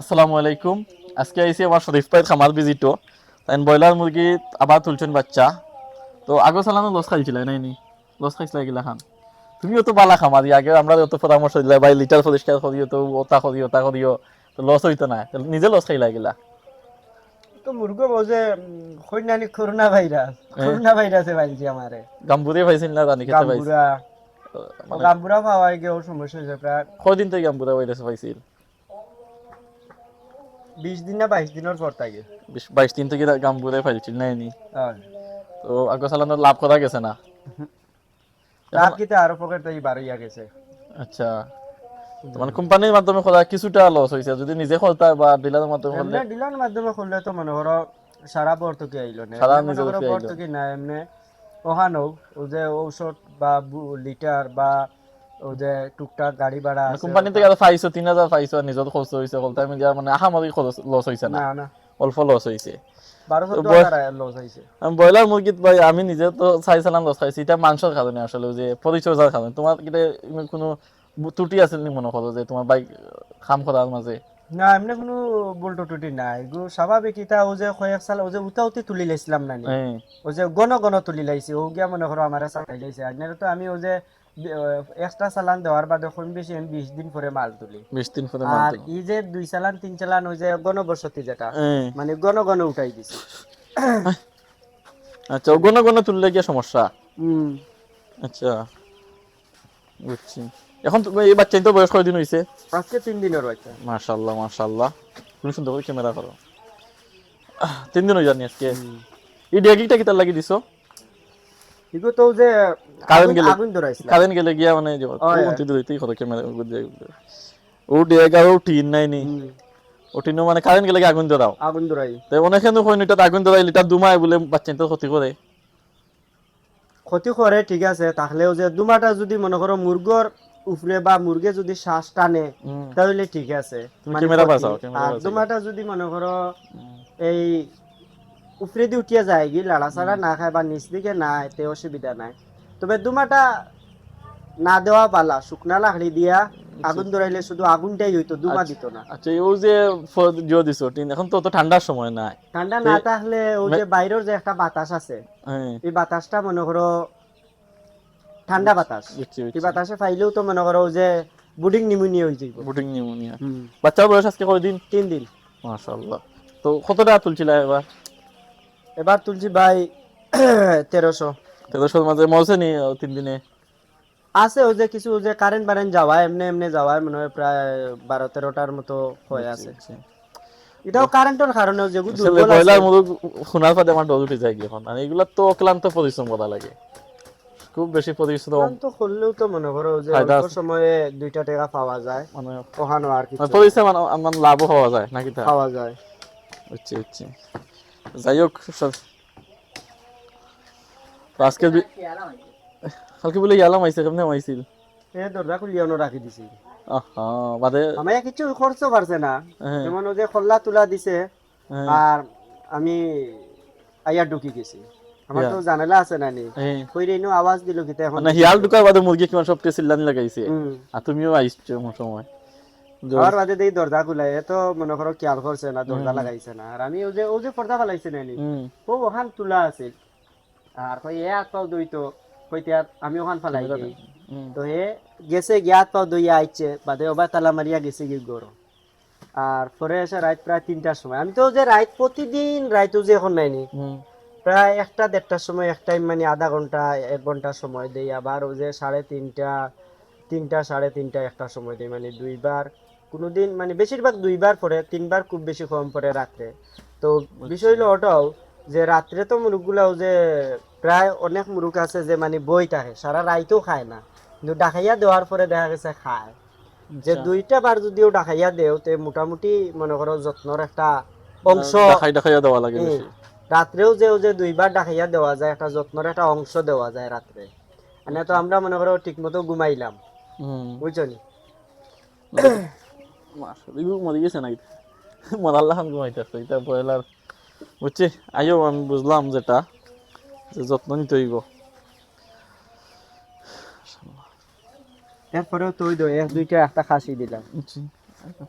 আসসালামু আলাইকুম। আজকে আইসি আমার শরীফ ভাইয়ের খামার ভিজিটও। তাই ব্রয়লার মুরগি আবার তুলছেন বাচ্চা। তো আগে সালানো লস খাইছিল নাইনি, লস খাইছিল এগুলা খান। তুমিও তো বালা খামারি, আগে আমরা যত পরামর্শ দিলা ভাই লিটার পরিষ্কার করিও, তো ওটা করিও, তো লস হইতো না, তো নিজে লস খাইলা এগুলা। তো মুরগো বলছে কইনানি করোনা ভাইরাসে পাইছি আমারে। গাম্বুরে পাইছিল না জানি খেতে পাইছি। গাম্বুরা ও মানে গাম্বুরা পাওয়াই গিয়ে ওর সমস্যা হয়েছে প্রায় কয়দিন থেকে গাম্বুরা ভাইরাস পাইছিল? 20 দিন না 22 দিনের পর থেকে। 22 দিন থেকে গাম্বুরে পাইছিল নাইনি। হয়। তো আগে সালানোর লাভ করা গেছে না এখন। লাভ কিতে আরো পকেট থেকে বার হইয়া গেছে। আচ্ছা, তো মানে কোম্পানির মাধ্যমে করা কিছুটা লস হয়েছে, যদি নিজে করতে বা ডিলারের মাধ্যমে করলে এমনি ডিলার মাধ্যমে করলে তো মনে করো সারা ভর্তুকি আইলো না, সারা এমনি মনে নিজে করো দেখে আইলো। ভর্তুকি না, এমনি ওখানেও ও যে ঔষধ বা লিটার বা ও যে টুকটাক গাড়ি ভাড়া মানে আছে কোম্পানি ওটা। থেকে আর পাইছো 3,000 পাইছো, আর নিজের খরচ হয়েছে বলতে আমি যা মানে আহামরি খরচ লস হয়েছে না, না না, অল্প লস হয়েছে। বারো তো চোদ্দ হাজার লস হয়েছে। ব্রয়লার মুরগিত ভাই আমি নিজে তো চাইছিলাম লস খাইছি, এটা মাংসের কারণে আসলে, যে পরিচর্যার কারণে। তোমার কিটা কোনো ত্রুটি আছে নি মনে করো, যে তোমার বাইক কাম করার মাঝে? না এমনি কোনো বল্টো টুটি নাই গো, স্বাভাবিক ইটা ও যে কয়েক সাল ও যে উতা উতি তুলি লাইছিলাম নানি, হ্যাঁ, ও যে গণ গণ তুলি লাইছি ও গিয়া মনে করো আমার চাকাই লাইছে। আর তো আমি ও যে এক্সট্রা চালান দেওয়ার বাদে কম বেশি আমি 20 দিন পরে মাল তুলি। 20 দিন পরে মাল আর দিল। ই যে 2 চালান 3 চালান ওই যে গণবসতি যেটা হ্যাঁ, মানে গণ গণ উঠাই দিছি। আচ্ছা, ওগুলো কোনো তুললে গিয়ে সমস্যা। হম। আচ্ছা, বুঝছি। এখন এই বাচ্চা তো বয়স কয়দিন হয়েছে? আজকে 3 দিনের বাচ্চা। মাশাআল্লাহ মাশাআল্লাহ, তুমি সুন্দর করে ক্যামেরা করো। 3 দিন হয়ে জানি আজকে। হম। এই ডেগিটা কিতার লাগি দিছো? এগো তো ও যে কারেন্ট আগুন গেলে, আগুন ধরাইছিলাম। কারেন্ট গেলে গিয়া মানে যে ও ওই অন্তি দিতেই কথা ক্যামেরা বুঝে। ও ডেগ আর ও টিন নাই নি, হম। ও টিনও মানে কারেন্ট গেলে আগুন ধরাও। আগুন ধরাই তো অনেকে কই নিটা আগুন ধরাই লিটার দুমায় বলে বাচ্চা তো ক্ষতি করে। ক্ষতি করে ঠিক আছে, তাহলেও যে দুমাটা যদি মনে করো মুরগর উপরে বা মুরগে যদি শ্বাস টানে হুম, তাহলে ঠিক আছে, তুমি মানে ক্যামেরা ক্ষতি। বাঁচাও, ক্যামেরা আর বাঁচাই। দুমাটা যদি মনে করো এই উপরে দিয়ে উঠিয়া যায় কি লাড়াচাড়া না খায় বা নিচ দিকে না তে অসুবিধা নাই। তবে দুমাটা না দেওয়া পালা, শুকনা লাকড়ি দিয়া আগুন ধরাইলে শুধু আগুনটাই হইতো, দুমা আচ্ছা দিত না। আচ্ছা, ও যে জিও দিছো টিন, এখন তো অত ঠান্ডার সময় নাই। ঠান্ডা তে না থাকলে ও যে মে- বাইরের যে একটা বাতাস আছে, হ্যাঁ, এই বাতাসটা মনে করো ঠান্ডা বুঝছি বাতাস, বুঝছি এই বুঝছি। বাতাসে পাইলেও তো মনে করো যে বুডিং নিউমোনিয়া হয়ে যাইব। বুটিং নিউমোনিয়া। হুম। বাচ্চার বয়স আজকে কয়দিন? 3 দিন। মাশাআল্লাহ। তো কত টাকা তুলছিল এবার? এবার তুলছি ভাই 1300। 1300 মাঝে মরছে নি 3 দিনে? আছে ওই যে কিছু ওই যে কারেন্ট বারেন্ট যাওয়া এমনি এমনি যাওয়া মনে হয় প্রায় 12-13টার মতো হয়ে বুঝছি আছে। বুঝছি। এটাও কারেন্টের কারণে যেগুলো আসলে দুর্বল আছে। ব্রয়লার মুরগ শোনার পরে আমার ডর উঠে যায় এখন, আর এগুলা তো অক্লান্ত পরিশ্রম করা লাগে, খুব বেশি পরিশ্রম। ক্লান্ত করলেও তো মনে করো যে ফায়দা অল্প আছে সময়ে 2টা টাকা পাওয়া যায়, মানে, ওখানে আর মানে কিছু নাই। পরিশ্রম আমার লাভও হওয়া যায় নাকি তা? পাওয়া যায়। বুঝছি বুঝছি। যাই হোক তো আজকে কালকে বলে গেলাম আইসে, কেমনে আইছিল? এ দরজা খুলিয়ানো রাখি দিছি। আহা, বাদে। আমার কিছু খরচ পারছে না, হ্যাঁ, যেমন ওই যে খোলা তুলা দিছে। হ্যাঁ, আর আমি আইয়া ঢুকি গেছি, আমার ইয়া, তো জানালা আছে না নি, হ্যাঁ। কইরে ইনো আওয়াজ দিল কিতা এখন মানে ঢুকি হিয়াল গেল। ঢুকার বাদে মুরগি কিমান সবকে চিল্লানি লাগাইছে, হুম। আর তুমিও আইসছো এমন সময়। আবার বাদে দেই দরজা খুলাই, এ তো মনে করো খেয়াল করছে না, হুম, দরজা হুম, লাগাইছে না। আর আমি ওই যে পর্দা ফেলাইছে নানি, হুম, ও ওখান তুলা আছে। আর কই এ হাত পাও দইতো, কইতে আর আমি ওখান ফেলাই ক্যামেরাটা, দেই। হুম। তো হে গেছে গিয়া হাত পাও দইয়া আইছে, বাদে ওবার তালা মারিয়া গেছে কি গরো। আর পরে এসে রাত প্রায় 3টার সময়, আমি তো যে রাত প্রতিদিন রাত যে এখন নাইনি, হুম, প্রায় 1টা 1:30টার সময় এক টাইম মানে আধা ঘন্টা 1 ঘন্টা সময় দেই। আবার ওই যে 3:30, 3টা 3:30 1টার সময় দেই, মানে দুইবার। কোনোদিন মানে বেশিরভাগ দুইবার পরে, 3বার খুব বেশি কম পরে রাত্রে। তো বিষয় বুঝছি। হলো ওটাও যে রাত্রে তো মুরগগুলাও যে প্রায় অনেক মুরগ আছে যে মানে বই থাকে সারা রাইতেও খায় না, কিন্তু ডাকাইয়া দেওয়ার পরে দেখা গেছে খায়। যে আচ্ছা, 2টা বার যদিও ডাকাইয়া দেও তে মোটামুটি মনে করো যত্নর একটা অংশ। দেখাই দেখাইয়া দেওয়া লাগে হুম। বেশি। রাত্রেও যে ওই যে দুইবার ডাকাইয়া দেওয়া যায়, একটা যত্নের একটা অংশ দেওয়া যায় রাত্রে। মানে তো বুঝছি। আমরা মনে করো ঠিক মতো ঘুমাইলাম, হুম, বুঝছো নি? এগুলো মরে গেছে নাকি? মরাল্লাহ ঘুমাইতেছে এটা ব্রয়লার। বুঝছি। আইও আমি বুঝলাম যেটা, যে যত্ন নিতে হইব। এরপরেও তো ওই 1-2টা একটা খাসি দিলাম। বুঝছি।